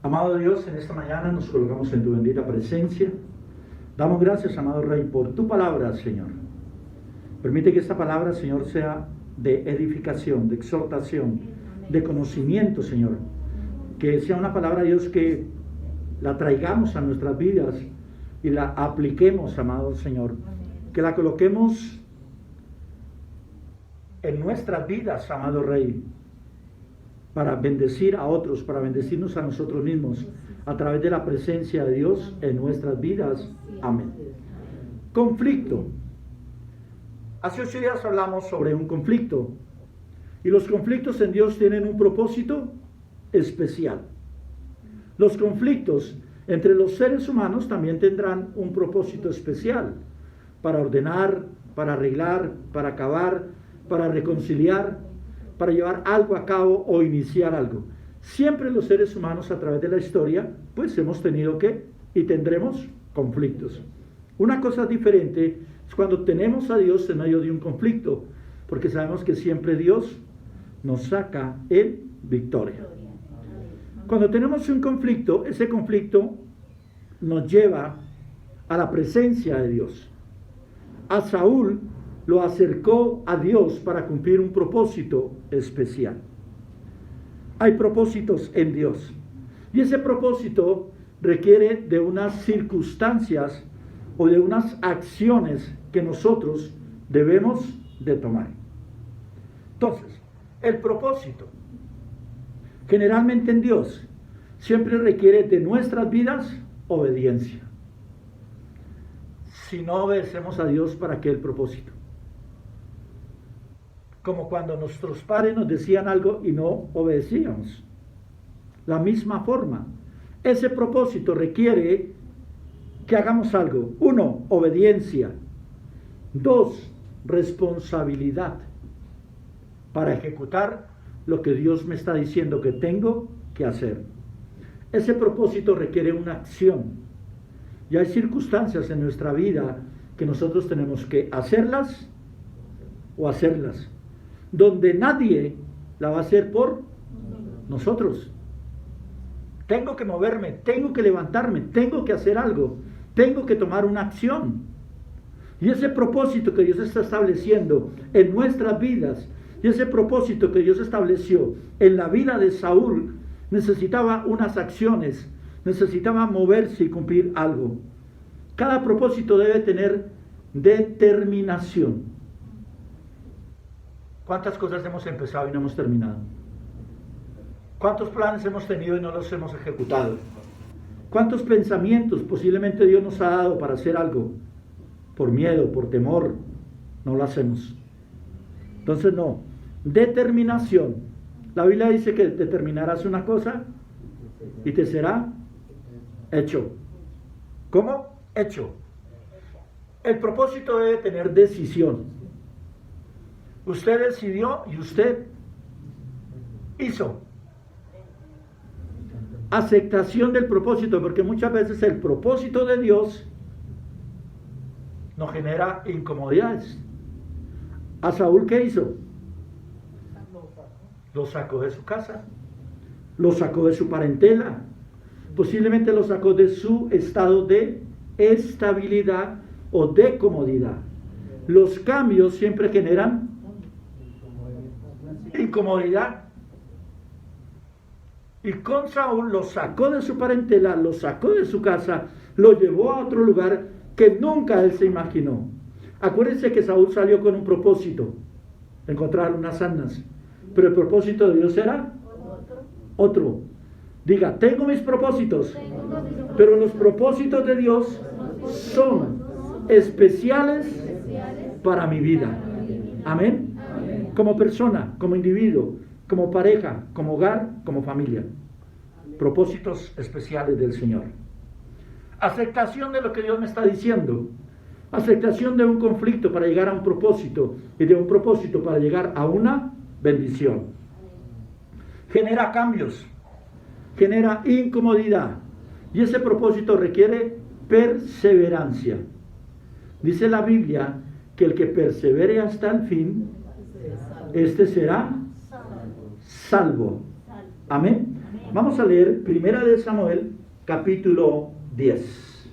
Amado Dios, en esta mañana nos colocamos en tu bendita presencia. Damos gracias, amado Rey, por tu palabra, Señor. Permite que esta palabra, Señor, sea de edificación, de exhortación, de conocimiento, Señor. Que sea una palabra, Dios, que la traigamos a nuestras vidas y la apliquemos, amado Señor. Que la coloquemos en nuestras vidas, amado Rey, para bendecir a otros, para bendecirnos a nosotros mismos, a través de la presencia de Dios en nuestras vidas. Amén. Conflicto. Hace 8 días hablamos sobre un conflicto, y los conflictos en Dios tienen un propósito especial. Los conflictos entre los seres humanos también tendrán un propósito especial, para ordenar, para arreglar, para acabar, para reconciliar, para llevar algo a cabo o iniciar algo. Siempre los seres humanos a través de la historia, pues hemos tenido y tendremos conflictos. Una cosa diferente es cuando tenemos a Dios en medio de un conflicto, porque sabemos que siempre Dios nos saca en victoria. Cuando tenemos un conflicto, ese conflicto nos lleva a la presencia de Dios. A Saúl lo acercó a Dios para cumplir un propósito especial. Hay propósitos en Dios, y ese propósito requiere de unas circunstancias o de unas acciones que nosotros debemos de tomar. Entonces, el propósito, generalmente en Dios, siempre requiere de nuestras vidas obediencia. Si no obedecemos a Dios, ¿para qué el propósito? Como cuando nuestros padres nos decían algo y no obedecíamos. La misma forma, ese propósito requiere que hagamos algo. 1, obediencia. 2, responsabilidad para ejecutar lo que Dios me está diciendo que tengo que hacer. Ese propósito requiere una acción. Y hay circunstancias en nuestra vida que nosotros tenemos que hacerlas o hacerlas, donde nadie la va a hacer por nosotros. Tengo que moverme, tengo que levantarme, tengo que hacer algo, tengo que tomar una acción. Y ese propósito que Dios está estableciendo en nuestras vidas, y ese propósito que Dios estableció en la vida de Saúl, necesitaba unas acciones, necesitaba moverse y cumplir algo. Cada propósito debe tener determinación. ¿Cuántas cosas hemos empezado y no hemos terminado? ¿Cuántos planes hemos tenido y no los hemos ejecutado? ¿Cuántos pensamientos posiblemente Dios nos ha dado para hacer algo? Por miedo, por temor, no lo hacemos. Entonces no, determinación. La Biblia dice que determinarás una cosa y te será hecho. ¿Cómo? Hecho. El propósito debe tener decisión. Usted decidió y usted hizo. Aceptación del propósito, porque muchas veces el propósito de Dios nos genera incomodidades. ¿A Saúl qué hizo? Lo sacó de su casa, lo sacó de su parentela, posiblemente lo sacó de su estado de estabilidad o de comodidad. Los cambios siempre generan incomodidad. Y con Saúl lo sacó de su parentela, lo sacó de su casa, lo llevó a otro lugar que nunca él se imaginó. Acuérdense que Saúl salió con un propósito, encontrar unas asnas, pero el propósito de Dios era otro. Diga, tengo mis propósitos, pero los propósitos de Dios son especiales para mi vida. Amén. Como persona, como individuo, como pareja, como hogar, como familia. Propósitos especiales del Señor. Aceptación de lo que Dios me está diciendo. Aceptación de un conflicto para llegar a un propósito, y de un propósito para llegar a una bendición. Genera cambios, genera incomodidad, y ese propósito requiere perseverancia. Dice la Biblia que el que persevere hasta el fin, este será salvo. Amén. Vamos a leer 1 de Samuel, capítulo 10,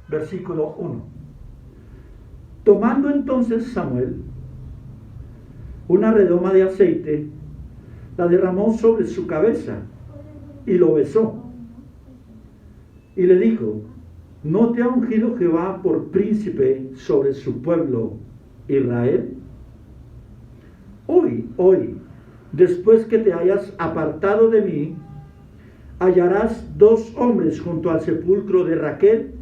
versículo 1. Tomando entonces Samuel una redoma de aceite, la derramó sobre su cabeza y lo besó. Y le dijo: ¿no te ha ungido Jehová por príncipe sobre su pueblo Israel? Hoy, después que te hayas apartado de mí, hallarás 2 hombres junto al sepulcro de Raquel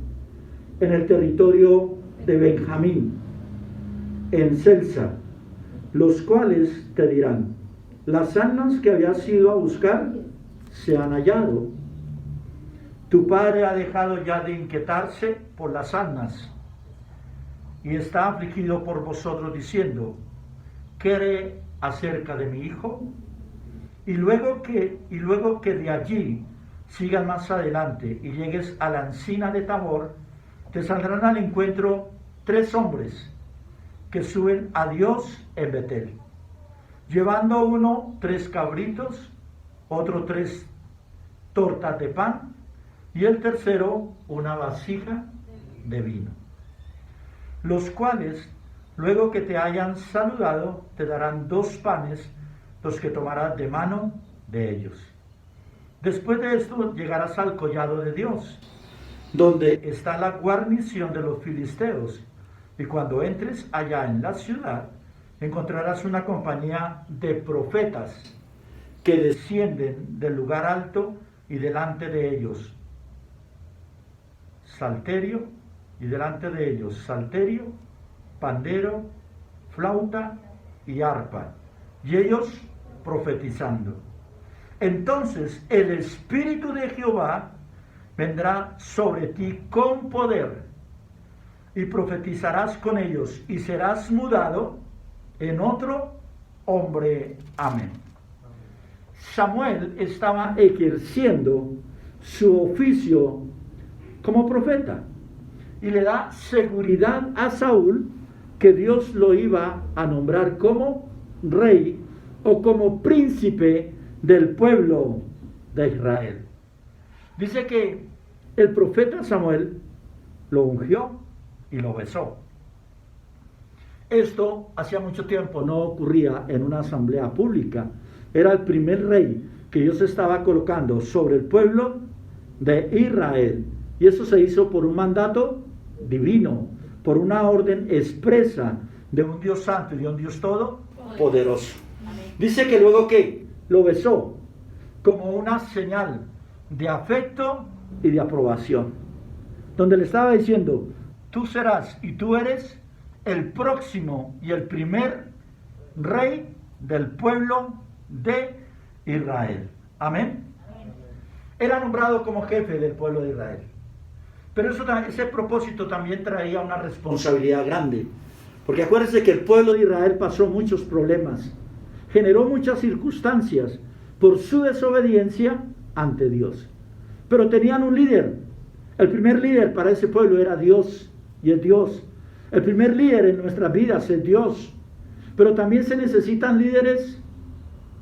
en el territorio de Benjamín, en Selsa, los cuales te dirán: las asnas que habías ido a buscar se han hallado. Tu padre ha dejado ya de inquietarse por las asnas y está afligido por vosotros, diciendo: ¿qué haré acerca de mi hijo? Y luego que de allí sigas más adelante y llegues a la encina de Tabor, te saldrán al encuentro 3 hombres que suben a Dios en Betel, llevando uno 3 cabritos, otro 3 tortas de pan, y el tercero una vasija de vino. Los cuales, luego que te hayan saludado, te darán 2 panes, los que tomarás de mano de ellos. Después de esto llegarás al collado de Dios, donde está la guarnición de los filisteos, y cuando entres allá en la ciudad, encontrarás una compañía de profetas que descienden del lugar alto, y delante de ellos salterio, pandero, flauta y arpa, y ellos profetizando. Entonces el Espíritu de Jehová vendrá sobre ti con poder, y profetizarás con ellos, y serás mudado en otro hombre. Amén. Samuel estaba ejerciendo su oficio como profeta, y le da seguridad a Saúl que Dios lo iba a nombrar como rey o como príncipe del pueblo de Israel. Dice que el profeta Samuel lo ungió y lo besó. Esto hacía mucho tiempo no ocurría en una asamblea pública. Era el primer rey que Dios estaba colocando sobre el pueblo de Israel. Y eso se hizo por un mandato divino, por una orden expresa de un Dios santo y de un Dios todopoderoso. Dice que luego que lo besó como una señal de afecto y de aprobación, donde le estaba diciendo: tú serás y tú eres el próximo y el primer rey del pueblo de Israel. Amén. Era nombrado como jefe del pueblo de Israel. Pero ese propósito también traía una responsabilidad grande. Porque acuérdense que el pueblo de Israel pasó muchos problemas, generó muchas circunstancias por su desobediencia ante Dios. Pero tenían un líder. El primer líder para ese pueblo era Dios, y es Dios. El primer líder en nuestras vidas es Dios. Pero también se necesitan líderes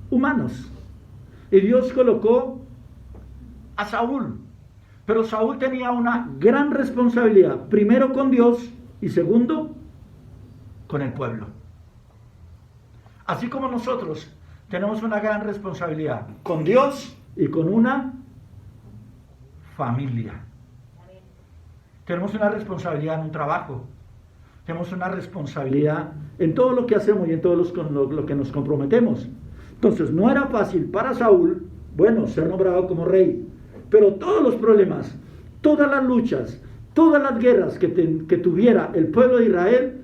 humanos. Y Dios colocó a Saúl. Pero Saúl tenía una gran responsabilidad, primero con Dios y segundo con el pueblo. Así como nosotros tenemos una gran responsabilidad con Dios y con una familia. Tenemos una responsabilidad en un trabajo. Tenemos una responsabilidad en todo lo que hacemos y en todo lo que nos comprometemos. Entonces no era fácil para Saúl, ser nombrado como rey. Pero todos los problemas, todas las luchas, todas las guerras que tuviera el pueblo de Israel,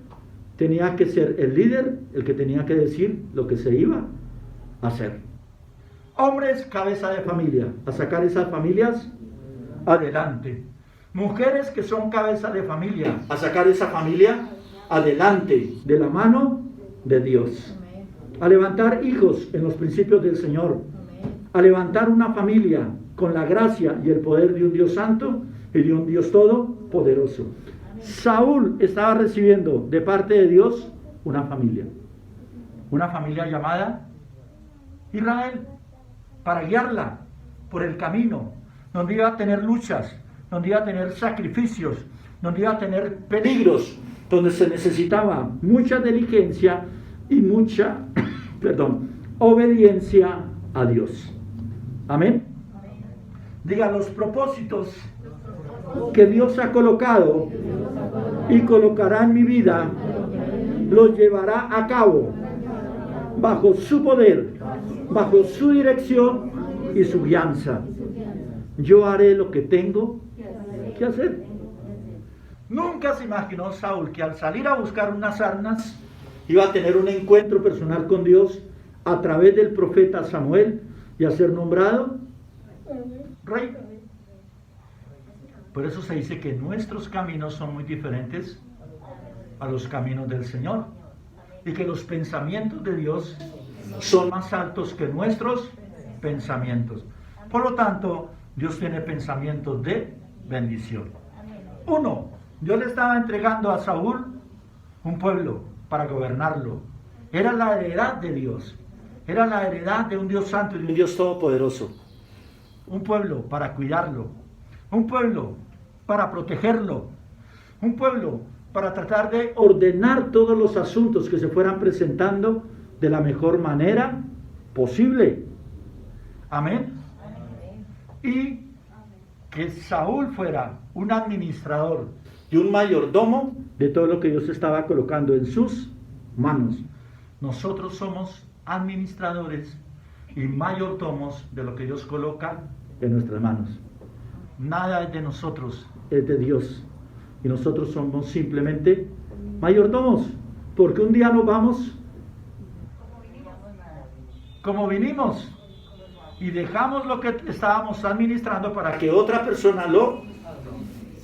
tenía que ser el líder el que tenía que decir lo que se iba a hacer. Hombres, cabeza de familia, a sacar esas familias adelante. Mujeres que son cabeza de familia, a sacar esa familia adelante, de la mano de Dios. A levantar hijos en los principios del Señor. A levantar una familia con la gracia y el poder de un Dios santo y de un Dios todopoderoso. Saúl estaba recibiendo de parte de Dios una familia llamada Israel, para guiarla por el camino, donde iba a tener luchas, donde iba a tener sacrificios, donde iba a tener peligros, donde se necesitaba mucha diligencia y mucha, obediencia a Dios. Amén. Diga, los propósitos que Dios ha colocado y colocará en mi vida, los llevará a cabo bajo su poder, bajo su dirección y su guianza. Yo haré lo que tengo que hacer. Nunca se imaginó Saúl que al salir a buscar unas arnas iba a tener un encuentro personal con Dios a través del profeta Samuel y a ser nombrado rey. Por eso se dice que nuestros caminos son muy diferentes a los caminos del Señor y que los pensamientos de Dios son más altos que nuestros pensamientos. Por lo tanto, Dios tiene pensamientos de bendición. 1. Dios le estaba entregando a Saúl un pueblo para gobernarlo. Era la heredad de Dios. Era la heredad de un Dios santo y de un Dios todopoderoso. Un pueblo para cuidarlo. Un pueblo para protegerlo. Un pueblo para tratar de ordenar todos los asuntos que se fueran presentando de la mejor manera posible. Amén. Y que Saúl fuera un administrador y un mayordomo de todo lo que Dios estaba colocando en sus manos. Nosotros somos administradores y mayordomos de lo que Dios coloca en nuestras manos. Nada es de nosotros, es de Dios. Y nosotros somos simplemente mayordomos, porque un día nos vamos como vinimos y dejamos lo que estábamos administrando para que otra persona lo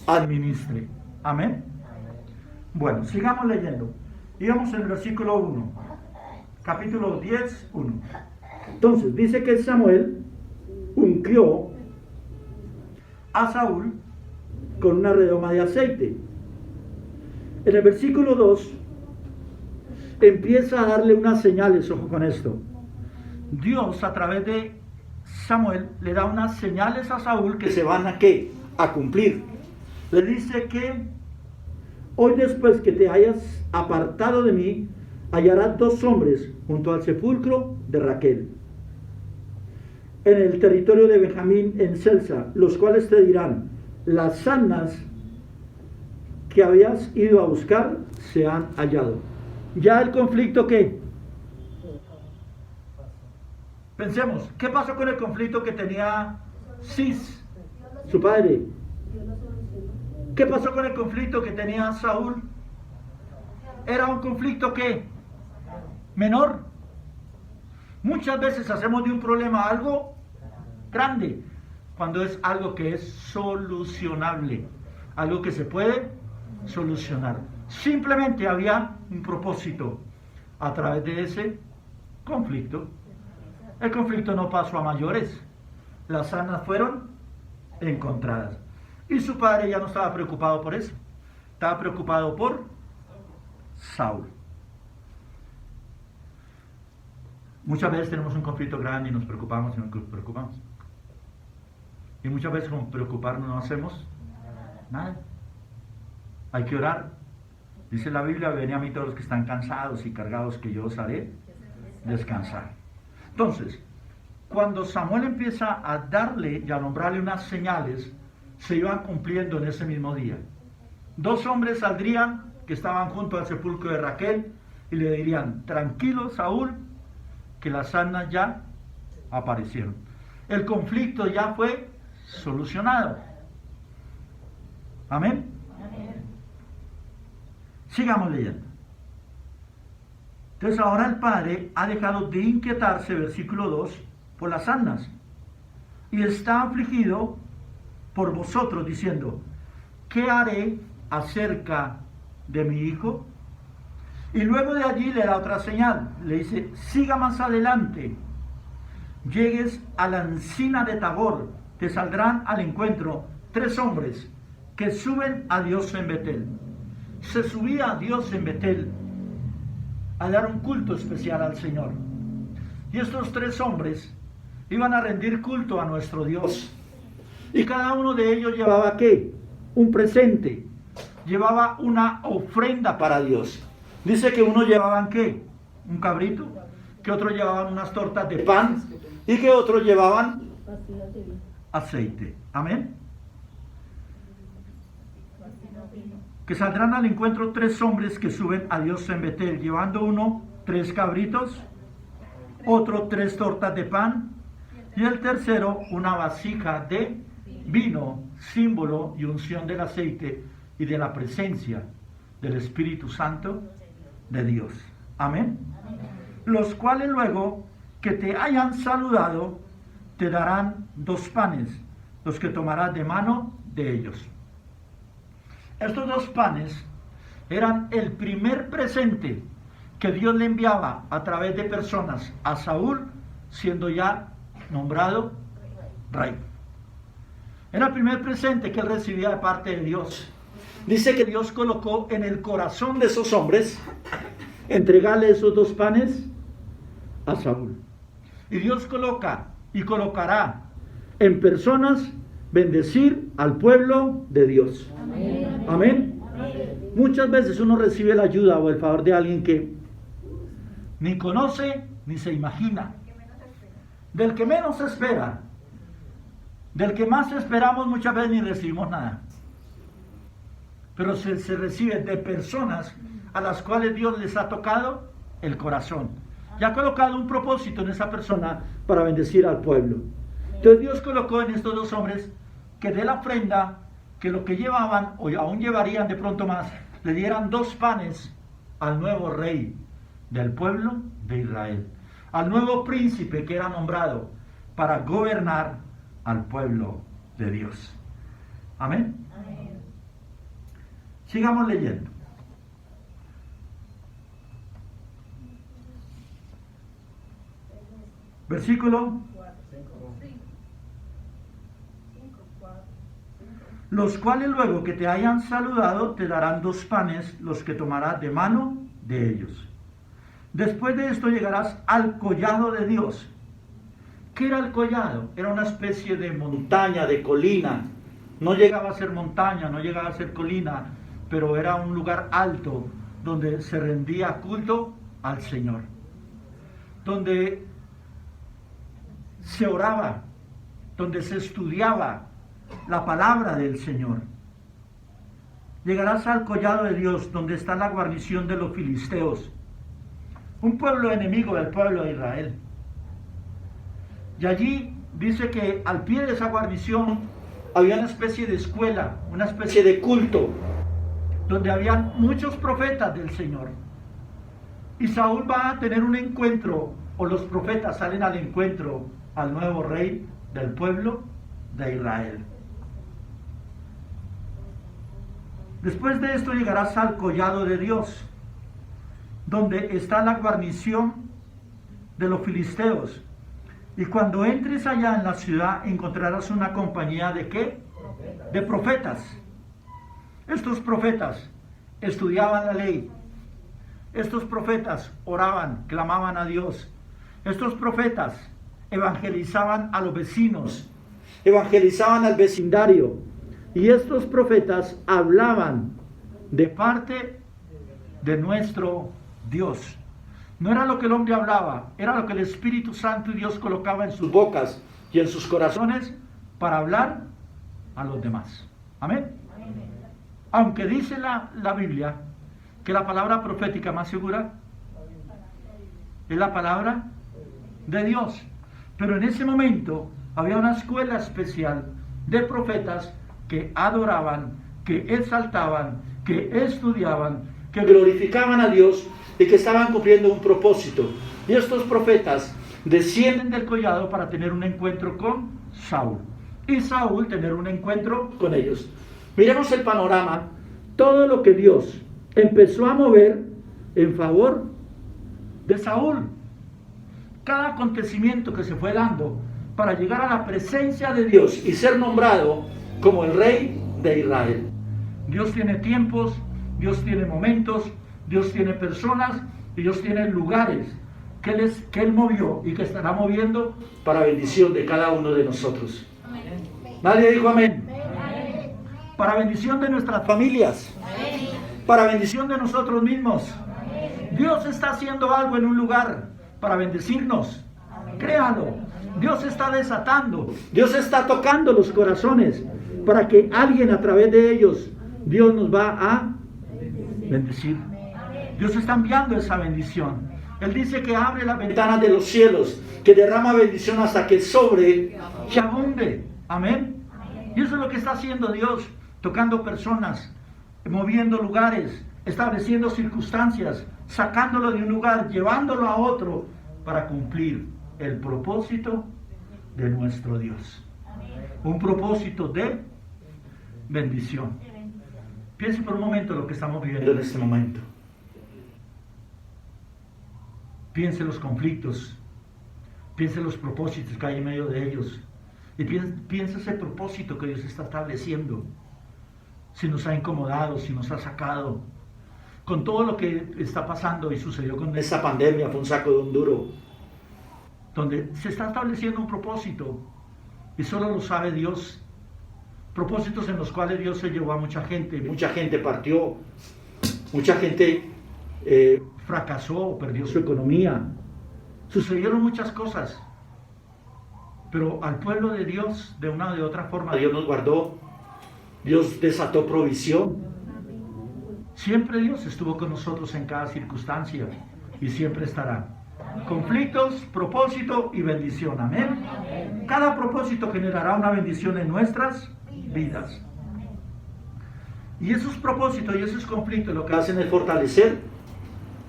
administre. Amén. Bueno, sigamos leyendo. Íbamos en el versículo 1, capítulo 10, 1. Entonces, dice que Samuel ungió a Saúl con una redoma de aceite. En el versículo 2 empieza a darle unas señales, ojo con esto. Dios a través de Samuel le da unas señales a Saúl que se van a ¿qué? A cumplir. Le dice que hoy después que te hayas apartado de mí, hallarás 2 hombres junto al sepulcro de Raquel, en el territorio de Benjamín en Selsa, los cuales te dirán: las asnas que habías ido a buscar se han hallado. Ya el conflicto, ¿qué? Pensemos, ¿qué pasó con el conflicto que tenía Cis, su padre? ¿Qué pasó con el conflicto que tenía Saúl? Era un conflicto ¿qué? Menor. Muchas veces hacemos de un problema algo grande, cuando es algo que es solucionable, algo que se puede solucionar. Simplemente había un propósito a través de ese conflicto. El conflicto no pasó a mayores. Las armas fueron encontradas. Y su padre ya no estaba preocupado por eso. Estaba preocupado por Saúl. Muchas veces tenemos un conflicto grande y nos preocupamos y nos preocupamos. Y muchas veces con preocuparnos no hacemos nada. Hay que orar. Dice la Biblia: venid a mí todos los que están cansados y cargados, que yo os haré descansar. Entonces, cuando Samuel empieza a darle y a nombrarle unas señales, se iban cumpliendo en ese mismo día. 2 hombres saldrían que estaban junto al sepulcro de Raquel y le dirían: tranquilo, Saúl, que las asnas ya aparecieron. El conflicto ya fue solucionado. Amén. Sigamos leyendo. Entonces ahora el padre ha dejado de inquietarse, versículo 2, por las asnas, y está afligido por vosotros, diciendo: ¿qué haré acerca de mi hijo? Y luego de allí le da otra señal. Le dice: siga más adelante, llegues a la encina de Tabor, te saldrán al encuentro 3 hombres que suben a Dios en Betel. Se subía a Dios en Betel a dar un culto especial al Señor. Y estos 3 hombres iban a rendir culto a nuestro Dios. Y cada uno de ellos llevaba ¿qué? Un presente. Llevaba una ofrenda para Dios. Dice que unos llevaban ¿qué? Un cabrito, que otros llevaban unas tortas de pan y que otros llevaban aceite. Amén. Que saldrán al encuentro 3 hombres que suben a Dios en Betel, llevando uno 3 cabritos, otro 3 tortas de pan y el tercero una vasija de vino, símbolo y unción del aceite y de la presencia del Espíritu Santo de Dios. Amén. Los cuales luego que te hayan saludado, te darán 2 panes, los que tomarás de mano de ellos. Estos 2 panes eran el primer presente que Dios le enviaba a través de personas a Saúl, siendo ya nombrado rey. Era el primer presente que él recibía de parte de Dios. Dice que Dios colocó en el corazón de esos hombres entregarle esos 2 panes a Saúl. Y Dios coloca y colocará en personas bendecir al pueblo de Dios. Amén. Amén. Amén. Muchas veces uno recibe la ayuda o el favor de alguien que ni conoce ni se imagina. Del que menos espera. Del que más esperamos muchas veces ni recibimos nada. Pero se recibe de personas a las cuales Dios les ha tocado el corazón. Y ha colocado un propósito en esa persona para bendecir al pueblo. Entonces Dios colocó en estos 2 hombres que de la ofrenda, que lo que llevaban, o aún llevarían de pronto más, le dieran 2 panes al nuevo rey del pueblo de Israel, al nuevo príncipe que era nombrado para gobernar al pueblo de Dios. Amén. Amén. Sigamos leyendo. Versículo. Los cuales luego que te hayan saludado te darán 2 panes, los que tomarás de mano de ellos. Después de esto llegarás al collado de Dios. ¿Qué era el collado? Era una especie de montaña, de colina. No llegaba a ser montaña, no llegaba a ser colina, pero era un lugar alto donde se rendía culto al Señor. Donde se oraba, donde se estudiaba la palabra del Señor. Llegarás al collado de Dios, donde está la guarnición de los filisteos, un pueblo enemigo del pueblo de Israel. Y allí dice que al pie de esa guarnición había una especie de escuela, una especie de culto, donde habían muchos profetas del Señor. Y Saúl va a tener un encuentro, o los profetas salen al encuentro al nuevo rey del pueblo de Israel. Después de esto llegarás al collado de Dios, donde está la guarnición de los filisteos. Y cuando entres allá en la ciudad encontrarás una compañía de ¿qué? De profetas. Estos profetas estudiaban la ley. Estos profetas oraban, clamaban a Dios. Estos profetas evangelizaban a los vecinos, evangelizaban al vecindario. Y estos profetas hablaban de parte de nuestro Dios. No era lo que el hombre hablaba, era lo que el Espíritu Santo y Dios colocaba en sus bocas y en sus corazones para hablar a los demás. Amén. Aunque dice la Biblia que la palabra profética más segura es la palabra de Dios. Pero en ese momento había una escuela especial de profetas que adoraban, que exaltaban, que estudiaban, que glorificaban a Dios y que estaban cumpliendo un propósito. Y estos profetas descienden del collado para tener un encuentro con Saúl. Y Saúl tener un encuentro con ellos. Miremos el panorama, todo lo que Dios empezó a mover en favor de Saúl. Cada acontecimiento que se fue dando para llegar a la presencia de Dios y ser nombrado como el rey de Israel. Dios tiene tiempos, Dios tiene momentos, Dios tiene personas y Dios tiene lugares que que Él movió y que estará moviendo para bendición de cada uno de nosotros. Nadie dijo amén. Para bendición de nuestras familias, para bendición de nosotros mismos. Dios está haciendo algo en un lugar para bendecirnos. Créalo. Dios está desatando, Dios está tocando los corazones para que alguien a través de ellos, Dios nos va a bendecir. Dios está enviando esa bendición. Él dice que abre las ventanas de los cielos, que derrama bendición hasta que sobre que abunde. Amén. Y eso es lo que está haciendo Dios, tocando personas, moviendo lugares, estableciendo circunstancias, sacándolo de un lugar, llevándolo a otro para cumplir el propósito de nuestro Dios. Un propósito de bendición. Piense por un momento lo que estamos viviendo en este momento. Piense los conflictos. Piense los propósitos que hay en medio de ellos. Y piense ese propósito que Dios está estableciendo. Si nos ha incomodado, si nos ha sacado. Con todo lo que está pasando y sucedió con esta pandemia, fue un saco de un duro. Donde se está estableciendo un propósito y solo lo sabe Dios. Propósitos en los cuales Dios se llevó a mucha gente partió, mucha gente fracasó, perdió su economía, sucedieron muchas cosas, pero al pueblo de Dios, de una o de otra forma, Dios nos guardó, Dios desató provisión. Siempre Dios estuvo con nosotros en cada circunstancia y siempre estará. Conflictos, propósito y bendición. Amén. Cada propósito generará una bendición en nuestras vidas. Y esos propósitos y esos conflictos lo que hacen es fortalecer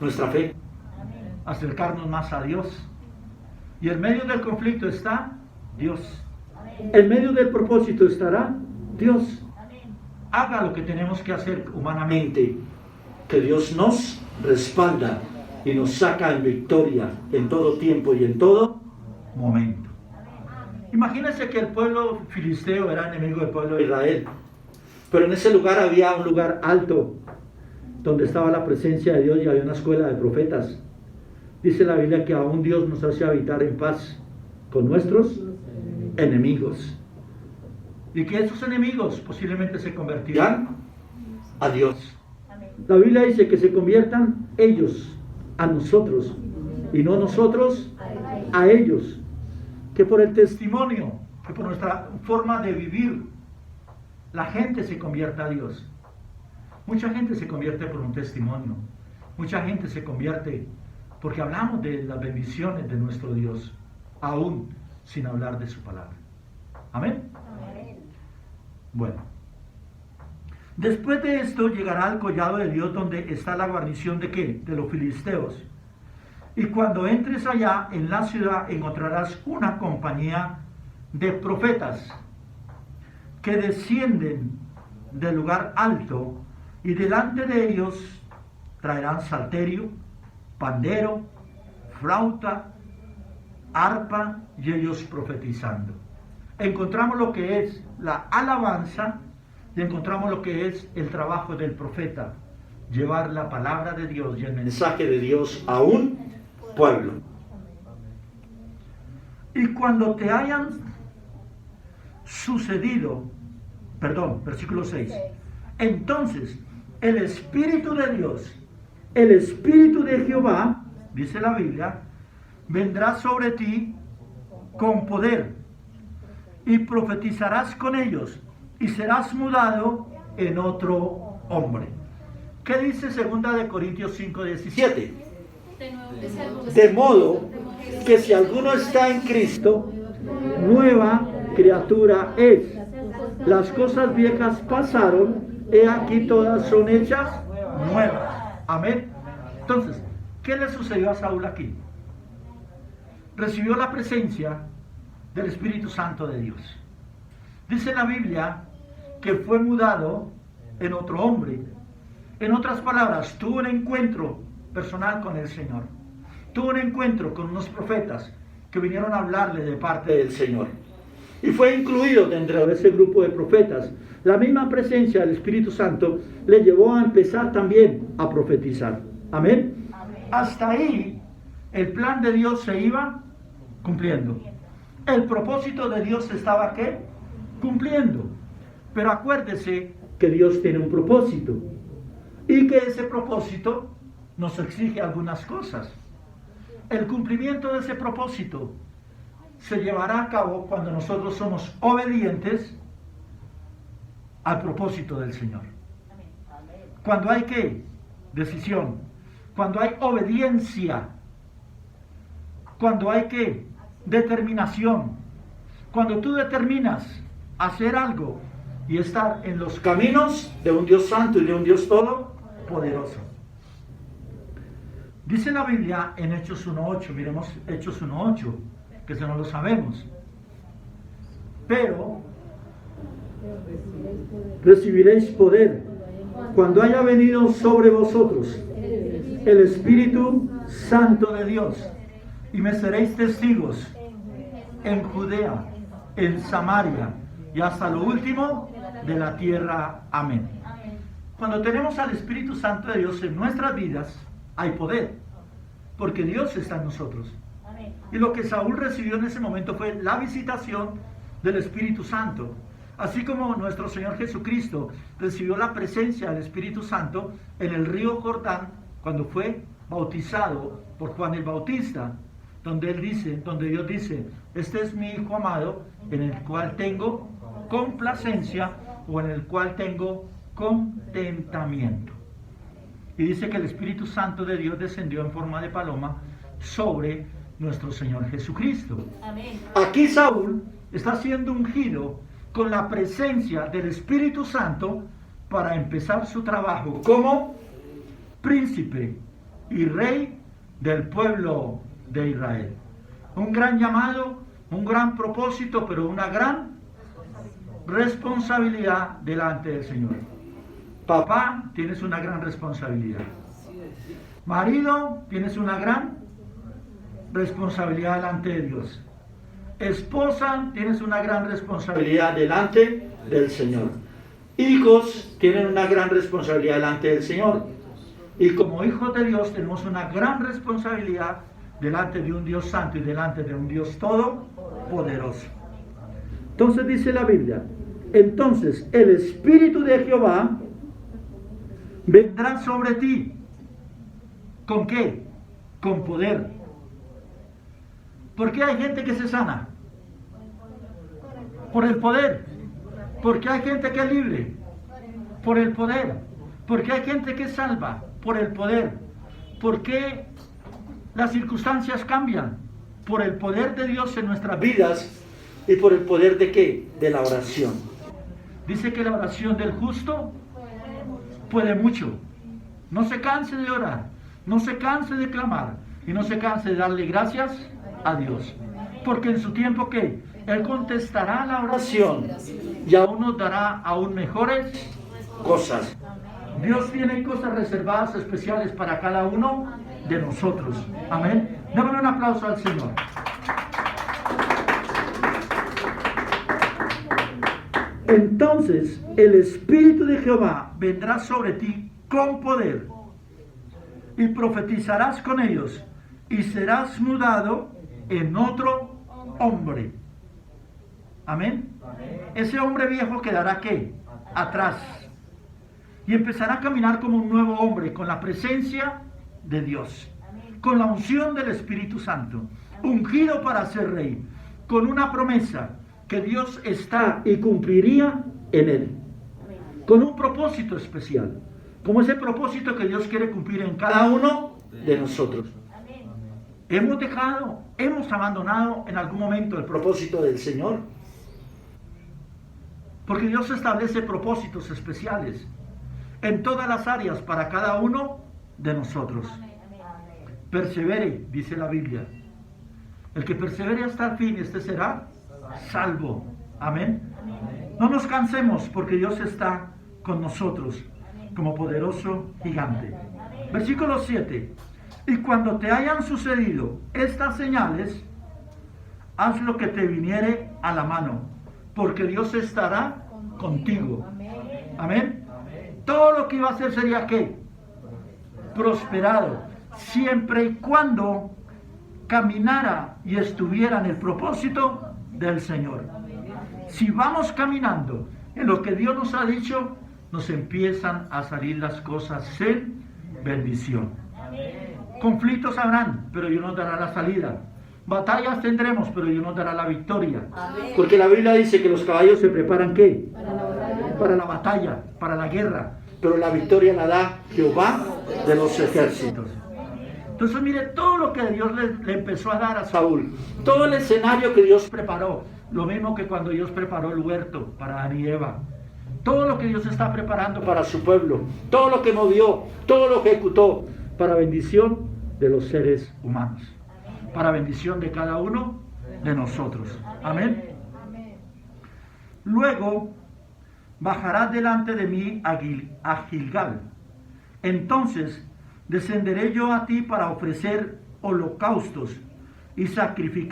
nuestra fe, acercarnos más a Dios. Y en medio del conflicto está Dios. En medio del propósito estará Dios. Haga lo que tenemos que hacer humanamente, que Dios nos respalda y nos saca en victoria en todo tiempo y en todo momento. Imagínense que el pueblo filisteo era enemigo del pueblo de Israel, pero en ese lugar había un lugar alto donde estaba la presencia de Dios y había una escuela de profetas. Dice la Biblia que aún Dios nos hace habitar en paz con nuestros enemigos y que esos enemigos posiblemente se convertirán a Dios. La Biblia dice que se conviertan ellos a nosotros y no nosotros a ellos, que por el testimonio, que por nuestra forma de vivir, la gente se convierta a Dios. Mucha gente se convierte por un testimonio, mucha gente se convierte porque hablamos de las bendiciones de nuestro Dios, aún sin hablar de su palabra. Amén. Bueno, después de esto llegará al collado de Dios, donde está la guarnición de ¿qué? De los filisteos. Y cuando entres allá en la ciudad encontrarás una compañía de profetas que descienden del lugar alto, y delante de ellos traerán salterio, pandero, flauta, arpa, y ellos profetizando. Encontramos lo que es la alabanza y encontramos lo que es el trabajo del profeta, llevar la palabra de Dios y el mensaje de Dios a un pueblo. Y cuando te hayan sucedido, versículo 6, entonces el Espíritu de Dios, el Espíritu de Jehová, dice la Biblia, vendrá sobre ti con poder y profetizarás con ellos y serás mudado en otro hombre. ¿Qué dice 2 Corintios 5:17? De modo que si alguno está en Cristo, nueva criatura es. Las cosas viejas pasaron, he aquí todas son hechas nuevas. Amén. Entonces, ¿qué le sucedió a Saúl aquí? Recibió la presencia del Espíritu Santo de Dios. Dice la Biblia que fue mudado en otro hombre. En otras palabras, tuvo un encuentro personal con el Señor. Tuvo un encuentro con unos profetas que vinieron a hablarle de parte del Señor. Y fue incluido dentro de ese grupo de profetas. La misma presencia del Espíritu Santo le llevó a empezar también a profetizar. Amén. Hasta ahí el plan de Dios se iba cumpliendo. El propósito de Dios se estaba ¿qué? Cumpliendo. Pero acuérdese que Dios tiene un propósito y que ese propósito nos exige algunas cosas. El cumplimiento de ese propósito se llevará a cabo cuando nosotros somos obedientes al propósito del Señor. Cuando hay ¿qué? Decisión. Cuando hay obediencia. Cuando hay ¿qué? Determinación. Cuando tú determinas hacer algo y estar en los caminos de un Dios santo y de un Dios todopoderoso. Dice la Biblia en Hechos 1.8, miremos Hechos 1.8, que eso no lo sabemos. Pero recibiréis poder cuando haya venido sobre vosotros el Espíritu Santo de Dios, y me seréis testigos en Judea, en Samaria y hasta lo último de la tierra. Amén. Cuando tenemos al Espíritu Santo de Dios en nuestras vidas, hay poder, porque Dios está en nosotros. Y lo que Saúl recibió en ese momento fue la visitación del Espíritu Santo. Así como nuestro Señor Jesucristo recibió la presencia del Espíritu Santo en el río Jordán cuando fue bautizado por Juan el Bautista, donde Dios dice, este es mi Hijo amado, en el cual tengo complacencia o en el cual tengo contentamiento. Y dice que el Espíritu Santo de Dios descendió en forma de paloma sobre nuestro Señor Jesucristo. Amén. Aquí Saúl está siendo ungido con la presencia del Espíritu Santo para empezar su trabajo como príncipe y rey del pueblo de Israel. Un gran llamado, un gran propósito, pero una gran responsabilidad delante del Señor. Papá, tienes una gran responsabilidad. Marido, tienes una gran responsabilidad delante de Dios. Esposa, tienes una gran responsabilidad delante del Señor. Hijos, tienen una gran responsabilidad delante del Señor. Y como hijos de Dios tenemos una gran responsabilidad delante de un Dios santo y delante de un Dios todopoderoso. Entonces dice la Biblia, entonces el Espíritu de Jehová vendrá sobre ti. ¿Con qué? Con poder. ¿Por qué hay gente que se sana? Por el poder. ¿Por qué hay gente que es libre? Por el poder. ¿Por qué hay gente que es salva? Por el poder. ¿Por qué las circunstancias cambian? Por el poder de Dios en nuestras vidas y por el poder de ¿qué? De la oración. Dice que la oración del justo puede mucho. No se canse de orar, no se canse de clamar y no se canse de darle gracias a Dios. Porque en su tiempo ¿qué? Él contestará la oración y aún nos dará aún mejores cosas. Dios tiene cosas reservadas especiales para cada uno de nosotros. Amén. Démosle un aplauso al Señor. Entonces el Espíritu de Jehová vendrá sobre ti con poder y profetizarás con ellos y serás mudado en otro hombre. Amén. Ese hombre viejo quedará ¿qué? Atrás. Y empezará a caminar como un nuevo hombre con la presencia de Dios, con la unción del Espíritu Santo, ungido para ser rey, con una promesa que Dios está y cumpliría en él, con un propósito especial, como ese propósito que Dios quiere cumplir en cada uno de nosotros. Hemos abandonado en algún momento el propósito del Señor, porque Dios establece propósitos especiales en todas las áreas para cada uno de nosotros. Persevere, dice la Biblia. El que persevere hasta el fin, este será salvo. Amén. No nos cansemos porque Dios está con nosotros como poderoso gigante. Versículo 7. Y cuando te hayan sucedido estas señales, haz lo que te viniere a la mano, porque Dios estará contigo. Amén. Todo lo que iba a hacer sería ¿qué? Prosperado, siempre y cuando caminara y estuviera en el propósito del Señor. Si vamos caminando en lo que Dios nos ha dicho, nos empiezan a salir las cosas en bendición. Conflictos habrán, pero Dios nos dará la salida. Batallas tendremos, pero Dios nos dará la victoria. Porque la Biblia dice que los caballos se preparan ¿qué? Para la batalla, para la guerra. Pero la victoria la da Jehová de los ejércitos. Entonces mire todo lo que Dios le empezó a dar a Saúl. Todo el escenario que Dios preparó. Lo mismo que cuando Dios preparó el huerto para Adán y Eva. Todo lo que Dios está preparando para su pueblo. Todo lo que movió, todo lo que ejecutó para bendición de los seres humanos. Para bendición de cada uno de nosotros. Amén. Luego bajarás delante de mí a Gilgal. Entonces descenderé yo a ti para ofrecer holocaustos y sacrificar